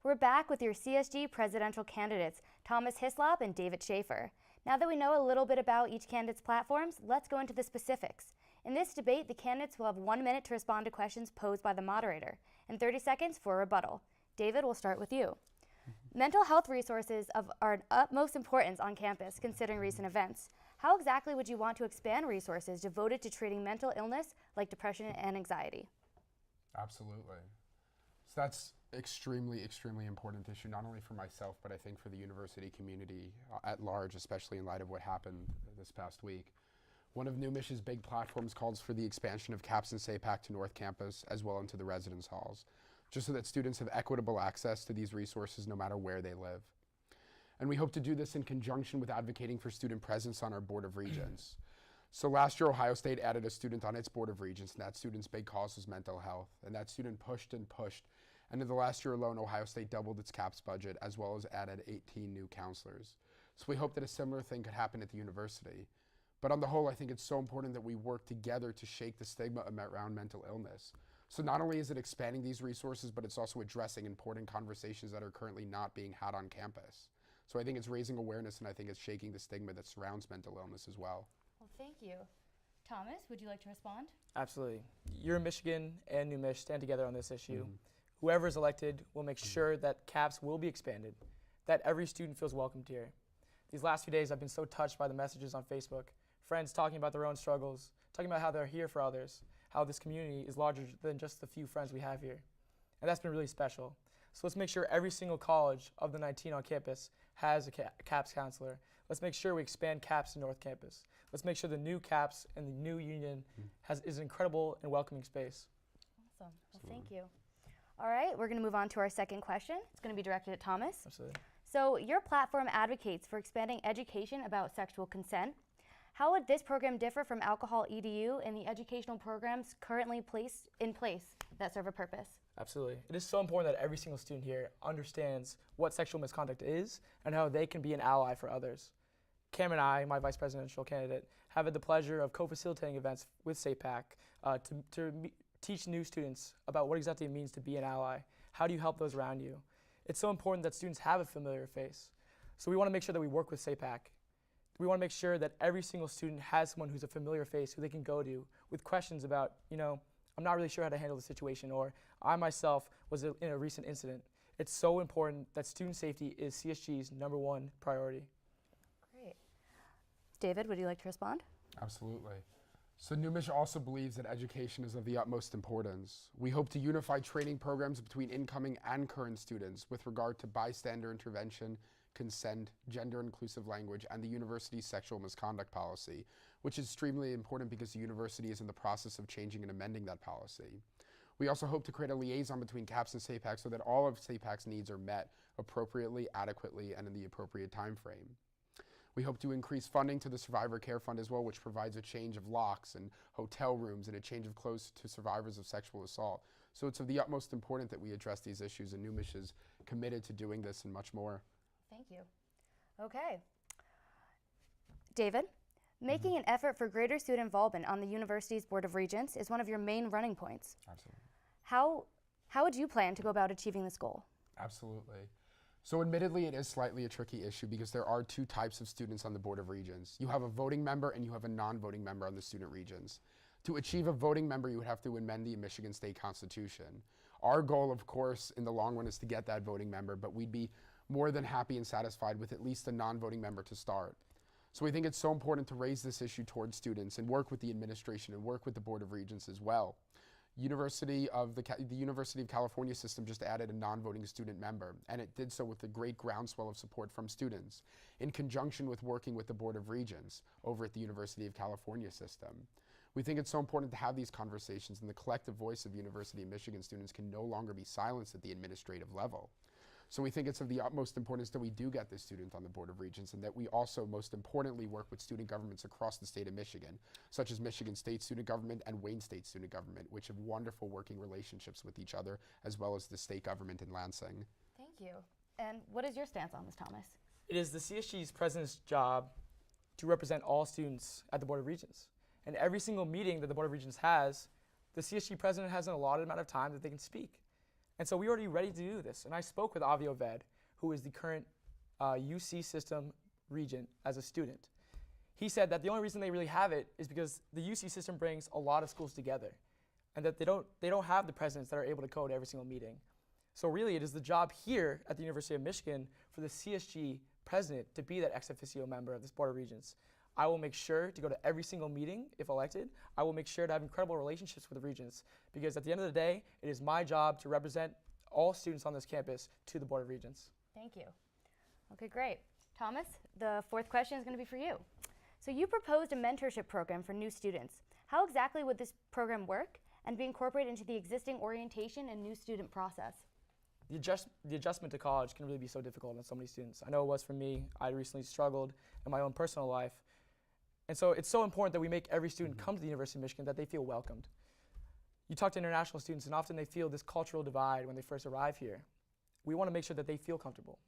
We're back with your CSG presidential candidates, Thomas Hislop and David Schafer. Now that we know a little bit about each candidate's platforms, let's go into the specifics. In this debate, the candidates will have 1 minute to respond to questions posed by the moderator, and 30 seconds for a rebuttal. David, we'll start with you. Mental health resources are utmost importance on campus, considering recent events. How exactly would you want to expand resources devoted to treating mental illness like depression and anxiety? Absolutely. So that's extremely important issue, not only for myself, but I think for the university community at large, especially in light of what happened this past week. One of NewMich's big platforms calls for the expansion of CAPS and SAPAC to North Campus as well into the residence halls, just so that students have equitable access to these resources no matter where they live. And we hope to do this in conjunction with advocating for student presence on our Board of Regents. So last year, Ohio State added a student on its Board of Regents, and that student's big cause was mental health. And that student pushed and pushed. And in the last year alone, Ohio State doubled its CAPS budget, as well as added 18 new counselors. So we hope that a similar thing could happen at the university. But on the whole, I think it's so important that we work together to shake the stigma around mental illness. So not only is it expanding these resources, but it's also addressing important conversations that are currently not being had on campus. So I think it's raising awareness, and I think it's shaking the stigma that surrounds mental illness as well. Well, thank you. Thomas, would you like to respond? Absolutely. Michigan and NewMich stand together on this issue. Whoever is elected will make sure that CAPS will be expanded, that every student feels welcomed here. These last few days, I've been so touched by the messages on Facebook, friends talking about their own struggles, talking about how they're here for others, how this community is larger than just the few friends we have here. And that's been really special. So let's make sure every single college of the 19 on campus has a CAPS counselor. Let's make sure we expand CAPS to North Campus. Let's make sure the new CAPS and the new union is an incredible and welcoming space. Awesome. Well, thank you. All right, we're going to move on to our second question. It's going to be directed at Thomas. Absolutely. So your platform advocates for expanding education about sexual consent. How would this program differ from Alcohol EDU and the educational programs currently in place that serve a purpose? Absolutely. It is so important that every single student here understands what sexual misconduct is and how they can be an ally for others. Cam and I, my vice presidential candidate, have had the pleasure of co-facilitating events with SAPAC to teach new students about what exactly it means to be an ally. How do you help those around you? It's so important that students have a familiar face. So we want to make sure that we work with SAPAC. We want to make sure that every single student has someone who's a familiar face who they can go to with questions about, I'm not really sure how to handle the situation, or I myself was in a recent incident. It's so important that student safety is CSG's #1 priority. Great. David, would you like to respond? Absolutely. So NewMich also believes that education is of the utmost importance. We hope to unify training programs between incoming and current students with regard to bystander intervention, consent, gender-inclusive language, and the university's sexual misconduct policy, which is extremely important because the university is in the process of changing and amending that policy. We also hope to create a liaison between CAPS and SAPAC so that all of SAPAC's needs are met appropriately, adequately, and in the appropriate time frame. We hope to increase funding to the Survivor Care Fund as well, which provides a change of locks and hotel rooms and a change of clothes to survivors of sexual assault. So it's of the utmost importance that we address these issues, and NewMich is committed to doing this and much more. Thank you. Okay. David, making an effort for greater student involvement on the university's Board of Regents is one of your main running points. Absolutely. How would you plan to go about achieving this goal? Absolutely. So admittedly, it is slightly a tricky issue because there are two types of students on the Board of Regents. You have a voting member and you have a non-voting member on the student regents. To achieve a voting member, you would have to amend the Michigan State Constitution. Our goal, of course, in the long run is to get that voting member, but we'd be more than happy and satisfied with at least a non-voting member to start. So we think it's so important to raise this issue towards students and work with the administration and work with the Board of Regents as well. The University of California system just added a non-voting student member, and it did so with a great groundswell of support from students, in conjunction with working with the Board of Regents over at the University of California system. We think it's so important to have these conversations, and the collective voice of University of Michigan students can no longer be silenced at the administrative level. So we think it's of the utmost importance that we do get this student on the Board of Regents, and that we also, most importantly, work with student governments across the state of Michigan, such as Michigan State Student Government and Wayne State Student Government, which have wonderful working relationships with each other, as well as the state government in Lansing. Thank you. And what is your stance on this, Thomas? It is the CSG's president's job to represent all students at the Board of Regents. And every single meeting that the Board of Regents has, the CSG president has an allotted amount of time that they can speak. And so we already ready to do this. And I spoke with Avi Oved, who is the current UC system regent as a student. He said that the only reason they really have it is because the UC system brings a lot of schools together, and that they don't have the presidents that are able to go to every single meeting. So really, it is the job here at the University of Michigan for the CSG president to be that ex officio member of this Board of Regents. I will make sure to go to every single meeting if elected. I will make sure to have incredible relationships with the regents, because at the end of the day, it is my job to represent all students on this campus to the Board of Regents. Thank you. Okay, great. Thomas, the fourth question is going to be for you. So you proposed a mentorship program for new students. How exactly would this program work and be incorporated into the existing orientation and new student process? The adjustment to college can really be so difficult on so many students. I know it was for me. I recently struggled in my own personal life. And so it's so important that we make every student come to the University of Michigan, that they feel welcomed. You talk to international students, and often they feel this cultural divide when they first arrive here. We want to make sure that they feel comfortable.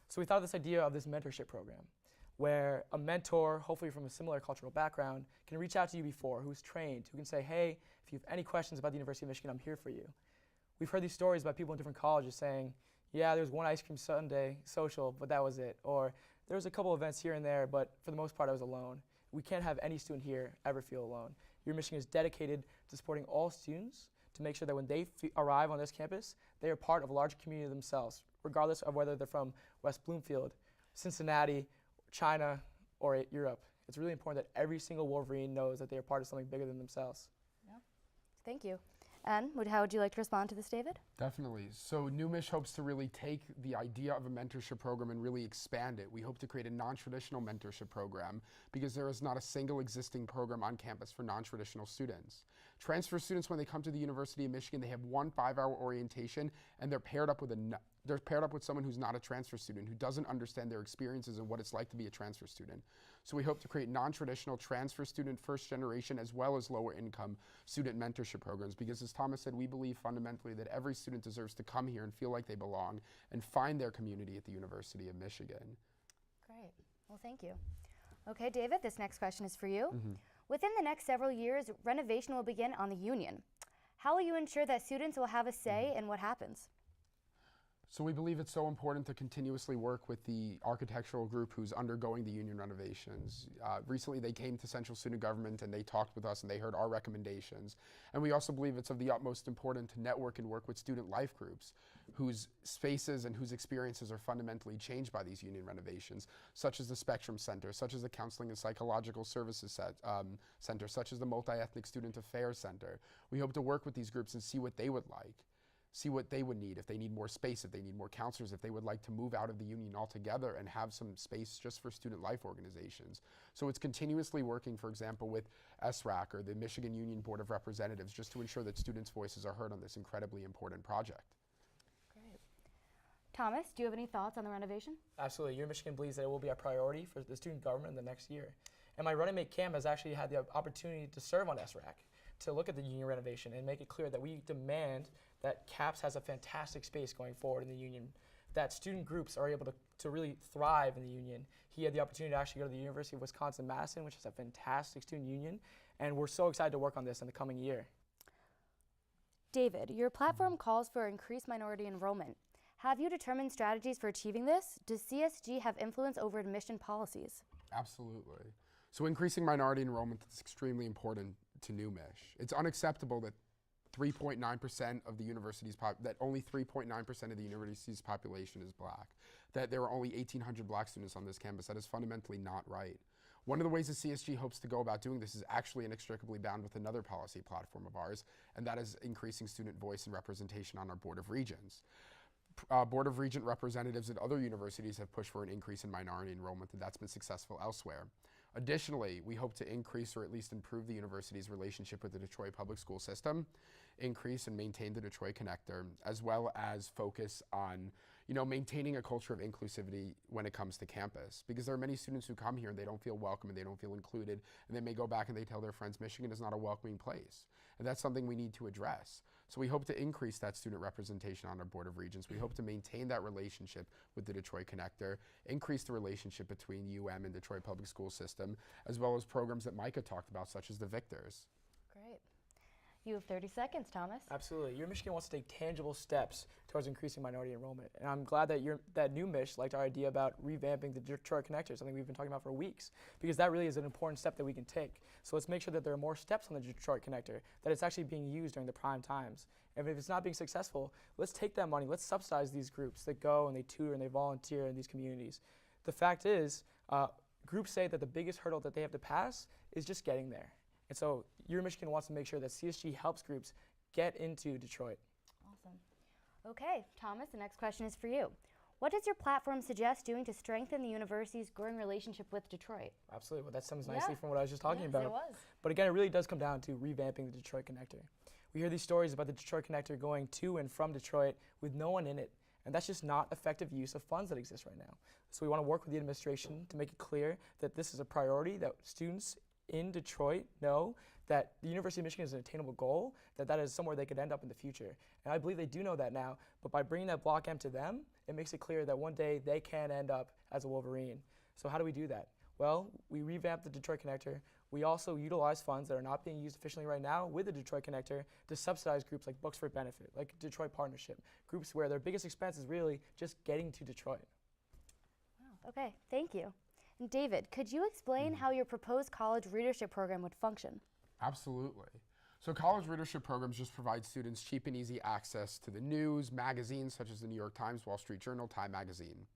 So we thought of this idea of this mentorship program, where a mentor, hopefully from a similar cultural background, can reach out to you before, who's trained, who can say, hey, if you have any questions about the University of Michigan, I'm here for you. We've heard these stories about people in different colleges saying, yeah, there's one ice cream sundae social, but that was it. Or there was a couple events here and there, but for the most part, I was alone. We can't have any student here ever feel alone. Your Michigan is dedicated to supporting all students to make sure that when they arrive on this campus, they are part of a larger community themselves, regardless of whether they're from West Bloomfield, Cincinnati, China, or Europe. It's really important that every single Wolverine knows that they are part of something bigger than themselves. Yeah. Thank you. And how would you like to respond to this, David? Definitely. So NewMich hopes to really take the idea of a mentorship program and really expand it. We hope to create a non-traditional mentorship program because there is not a single existing program on campus for non-traditional students. Transfer students, when they come to the University of Michigan, they have one 5-hour orientation, and they're paired up with someone who's not a transfer student, who doesn't understand their experiences and what it's like to be a transfer student. So we hope to create non-traditional transfer student, first generation, as well as lower income student mentorship programs, because as Thomas said, we believe fundamentally that every student deserves to come here and feel like they belong and find their community at the University of Michigan. Great. Well, thank you. Okay, David, this next question is for you. Within the next several years, renovation will begin on the Union. How will you ensure that students will have a say in what happens? So we believe it's so important to continuously work with the architectural group who's undergoing the Union renovations. Recently they came to Central Student Government and they talked with us and they heard our recommendations. And we also believe it's of the utmost importance to network and work with student life groups whose spaces and whose experiences are fundamentally changed by these Union renovations, such as the Spectrum Center, such as the Counseling and Psychological Services Center, such as the Multi-Ethnic Student Affairs Center. We hope to work with these groups and see what they would like. See what they would need, if they need more space, if they need more counselors, if they would like to move out of the union altogether and have some space just for student life organizations. So it's continuously working, for example, with SRAC or the Michigan Union Board of Representatives, just to ensure that students' voices are heard on this incredibly important project. Great. Thomas, do you have any thoughts on the renovation? Absolutely. Your Michigan believes that it will be a priority for the student government in the next year. And my running mate Cam has actually had the opportunity to serve on SRAC, to look at the union renovation and make it clear that we demand that CAPS has a fantastic space going forward in the union, that student groups are able to really thrive in the union. He had the opportunity to actually go to the University of Wisconsin-Madison, which has a fantastic student union, and we're so excited to work on this in the coming year. David, your platform calls for increased minority enrollment. Have you determined strategies for achieving this? Does CSG have influence over admission policies? Absolutely. So increasing minority enrollment is extremely important to NewMich. It's unacceptable that 3.9% of the university's that only 3.9% of the university's population is black, that there are only 1,800 black students on this campus. That is fundamentally not right. One of the ways that CSG hopes to go about doing this is actually inextricably bound with another policy platform of ours, and that is increasing student voice and representation on our Board of Regents. Board of Regent representatives at other universities have pushed for an increase in minority enrollment, and that's been successful elsewhere. Additionally, we hope to increase or at least improve the university's relationship with the Detroit public school system, increase and maintain the Detroit Connector, as well as focus on maintaining a culture of inclusivity when it comes to campus. Because there are many students who come here and they don't feel welcome and they don't feel included, and they may go back and they tell their friends Michigan is not a welcoming place. And that's something we need to address. So we hope to increase that student representation on our Board of Regents. We hope to maintain that relationship with the Detroit Connector, increase the relationship between UM and Detroit Public School System, as well as programs that Micah talked about, such as the Victors. Great. You have 30 seconds, Thomas. Absolutely. UMichigan wants to take tangible steps towards increasing minority enrollment. And I'm glad that NewMich liked our idea about revamping the Detroit Connector, something we've been talking about for weeks, because that really is an important step that we can take. So let's make sure that there are more steps on the Detroit Connector, that it's actually being used during the prime times. And if it's not being successful, let's take that money, let's subsidize these groups that go and they tutor and they volunteer in these communities. The fact is, groups say that the biggest hurdle that they have to pass is just getting there. And so UMichigan wants to make sure that CSG helps groups get into Detroit. Awesome. Okay, Thomas, the next question is for you. What does your platform suggest doing to strengthen the university's growing relationship with Detroit? Absolutely. Well, that stems nicely from what I was just talking about. It was. But again, it really does come down to revamping the Detroit Connector. We hear these stories about the Detroit Connector going to and from Detroit with no one in it. And that's just not effective use of funds that exist right now. So we want to work with the administration to make it clear that this is a priority, that students in Detroit know that the University of Michigan is an attainable goal, that is somewhere they could end up in the future. And I believe they do know that now, but by bringing that Block M to them, it makes it clear that one day they can end up as a Wolverine. So how do we do that? Well, we revamped the Detroit Connector. We also utilize funds that are not being used efficiently right now with the Detroit Connector to subsidize groups like Books for Benefit, like Detroit Partnership, groups where their biggest expense is really just getting to Detroit. Wow. Okay, thank you. And David, could you explain how your proposed college readership program would function? Absolutely. So college readership programs just provide students cheap and easy access to the news, magazines such as the New York Times, Wall Street Journal, Time Magazine.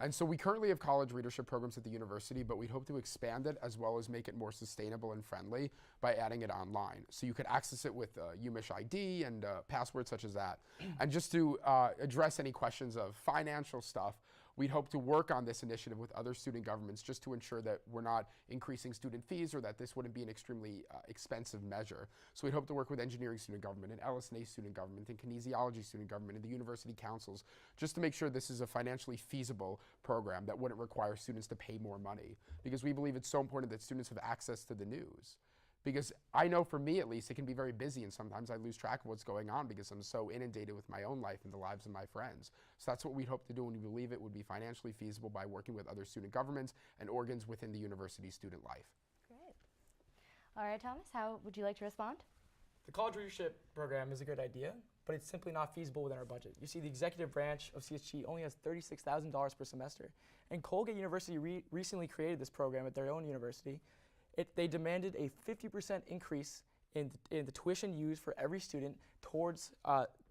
And so we currently have college readership programs at the university, but we hope to expand it as well as make it more sustainable and friendly by adding it online. So you could access it with UMich ID and passwords such as that. And just to address any questions of financial stuff, we'd hope to work on this initiative with other student governments just to ensure that we're not increasing student fees or that this wouldn't be an extremely expensive measure. So we'd hope to work with engineering student government and LS&A student government and kinesiology student government and the university councils just to make sure this is a financially feasible program that wouldn't require students to pay more money, because we believe it's so important that students have access to the news. Because I know for me at least, it can be very busy and sometimes I lose track of what's going on because I'm so inundated with my own life and the lives of my friends. So that's what we'd hope to do, and we believe it would be financially feasible by working with other student governments and organs within the university student life. Great. All right, Thomas, how would you like to respond? The college readership program is a good idea, but it's simply not feasible within our budget. You see, the executive branch of CSG only has $36,000 per semester, and Colgate University recently created this program at their own university. They demanded a 50% increase in the tuition used for every student towards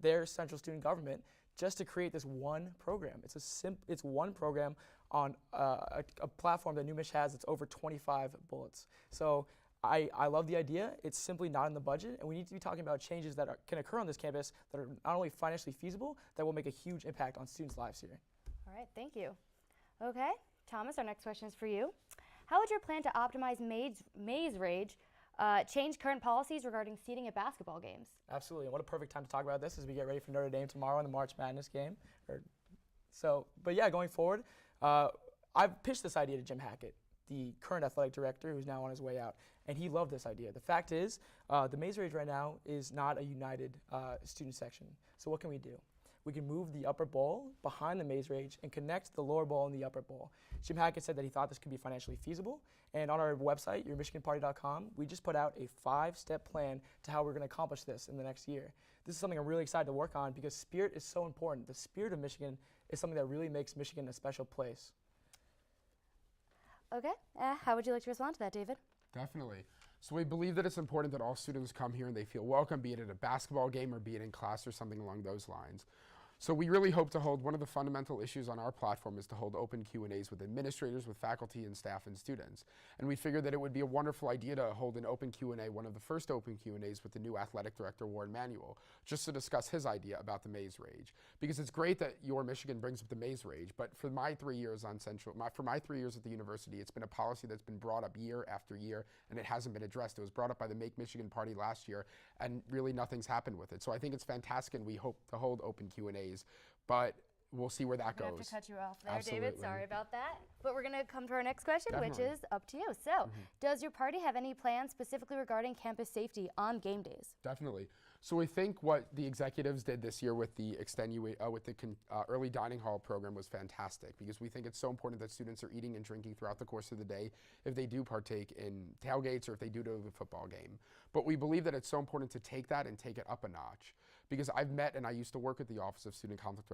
their central student government just to create this one program. It's one program on a platform that NewMich has that's over 25 bullets. So I love the idea. It's simply not in the budget, and we need to be talking about changes that can occur on this campus that are not only financially feasible, that will make a huge impact on students' lives here. All right, thank you. Okay, Thomas, our next question is for you. How would your plan to optimize maze rage change current policies regarding seating at basketball games? Absolutely, and what a perfect time to talk about this as we get ready for Notre Dame tomorrow in the March Madness game. But yeah, going forward, I've pitched this idea to Jim Hackett, the current athletic director who's now on his way out, and he loved this idea. The fact is, the maze rage right now is not a united student section. So what can we do? We can move the upper bowl behind the maze rage and connect the lower bowl and the upper bowl. Jim Hackett said that he thought this could be financially feasible, and on our website, yourmichiganparty.com, we just put out a 5-step plan to how we're going to accomplish this in the next year. This is something I'm really excited to work on because spirit is so important. The spirit of Michigan is something that really makes Michigan a special place. Okay, how would you like to respond to that, David? Definitely. So we believe that it's important that all students come here and they feel welcome, be it at a basketball game or be it in class or something along those lines. So we really hope to hold, one of the fundamental issues on our platform is to hold open Q&As with administrators, with faculty and staff and students. And we figured that it would be a wonderful idea to hold an open Q&A, one of the first open Q&As with the new athletic director, Warren Manuel, just to discuss his idea about the maze rage. Because it's great that Your Michigan brings up the maze rage, but for my 3 years on for my 3 years at the university, it's been a policy that's been brought up year after year, and it hasn't been addressed. It was brought up by the Make Michigan Party last year, and really nothing's happened with it. So I think it's fantastic, and we hope to hold open Q&As. But we'll see where that I'm gonna goes. have to cut you off there, Absolutely. David. Sorry about that. But we're gonna come to our next question, which Definitely. is up to you. So, does your party have any plans specifically regarding campus safety on game days? Definitely. So we think what the executives did this year with the early dining hall program was fantastic, because we think it's so important that students are eating and drinking throughout the course of the day if they do partake in tailgates or if they do to the football game. But we believe that it's so important to take that and take it up a notch, because I've met and I used to work at the Office of Student Conflict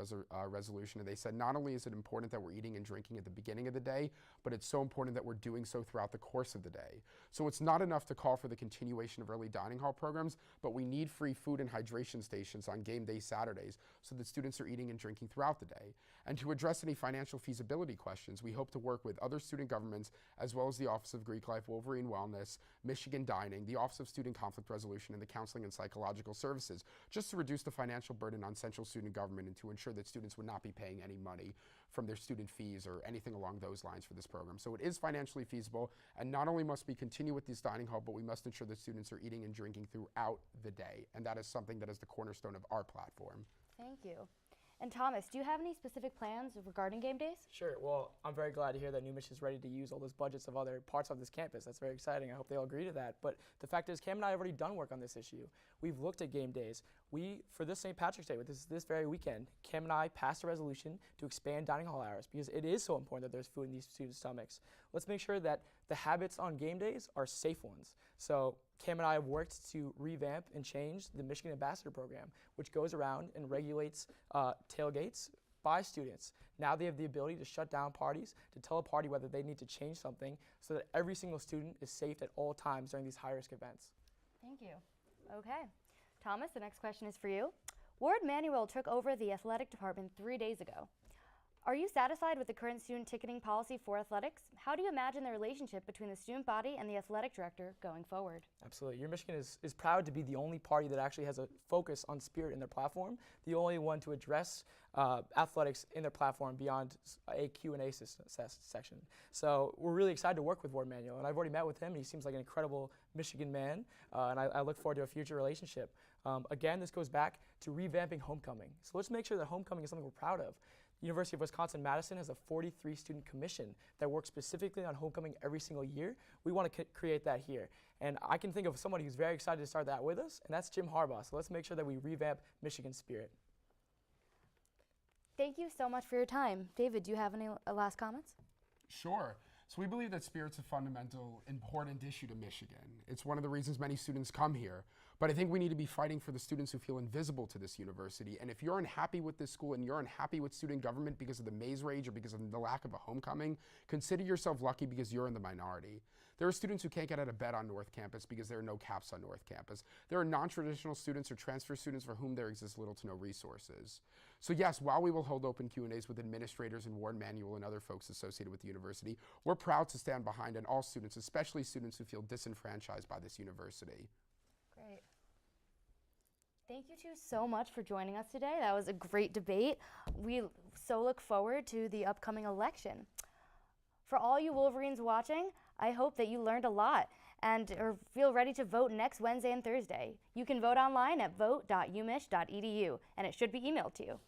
Resolution, and they said not only is it important that we're eating and drinking at the beginning of the day, but it's so important that we're doing so throughout the course of the day. So it's not enough to call for the continuation of early dining hall programs, but we need free food and hydration stations on game day Saturdays so that students are eating and drinking throughout the day. And to address any financial feasibility questions, we hope to work with other student governments as well as the Office of Greek Life, Wolverine Wellness, Michigan Dining, the Office of Student Conflict Resolution, and the Counseling and Psychological Services, just to reduce the financial burden on central student government and to ensure that students would not be paying any money from their student fees or anything along those lines for this program. So it is financially feasible, and not only must we continue with this dining hall, but we must ensure that students are eating and drinking throughout the day, and that is something that is the cornerstone of our platform. Thank you. And Thomas, do you have any specific plans regarding game days? Sure. Well, I'm very glad to hear that NewMich is ready to use all those budgets of other parts of this campus. That's very exciting. I hope they all agree to that. But the fact is, Cam and I have already done work on this issue. We've looked at game days. For this St. Patrick's Day, this very weekend, Cam and I passed a resolution to expand dining hall hours because it is so important that there's food in these students' stomachs. Let's make sure that the habits on game days are safe ones. So Cam and I have worked to revamp and change the Michigan Ambassador Program, which goes around and regulates tailgates by students. Now they have the ability to shut down parties, to tell a party whether they need to change something so that every single student is safe at all times during these high-risk events. Thank you. Okay. Thomas, the next question is for you. Ward Manuel took over the athletic department 3 days ago. Are you satisfied with the current student ticketing policy for athletics? How do you imagine the relationship between the student body and the athletic director going forward? Absolutely. Your Michigan is proud to be the only party that actually has a focus on spirit in their platform, the only one to address athletics in their platform beyond a Q&A section. So we're really excited to work with Ward Manuel, and I've already met with him, and he seems like an incredible Michigan man, and I look forward to a future relationship. Again, this goes back to revamping homecoming. So let's make sure that homecoming is something we're proud of. University of Wisconsin-Madison has a 43-student commission that works specifically on homecoming every single year. We want to create that here. And I can think of somebody who's very excited to start that with us, and that's Jim Harbaugh. So let's make sure that we revamp Michigan spirit. Thank you so much for your time. David, do you have any last comments? Sure. So we believe that spirit's a fundamental, important issue to Michigan. It's one of the reasons many students come here. But I think we need to be fighting for the students who feel invisible to this university. And if you're unhappy with this school and you're unhappy with student government because of the maze rage or because of the lack of a homecoming, consider yourself lucky because you're in the minority. There are students who can't get out of bed on North Campus because there are no caps on North Campus. There are non-traditional students or transfer students for whom there exists little to no resources. So yes, while we will hold open Q&As with administrators and Ward Manuel and other folks associated with the university, we're proud to stand behind and all students, especially students who feel disenfranchised by this university. Great. Thank you two so much for joining us today. That was a great debate. We so look forward to the upcoming election. For all you Wolverines watching, I hope that you learned a lot and feel ready to vote next Wednesday and Thursday. You can vote online at vote.umich.edu, and it should be emailed to you.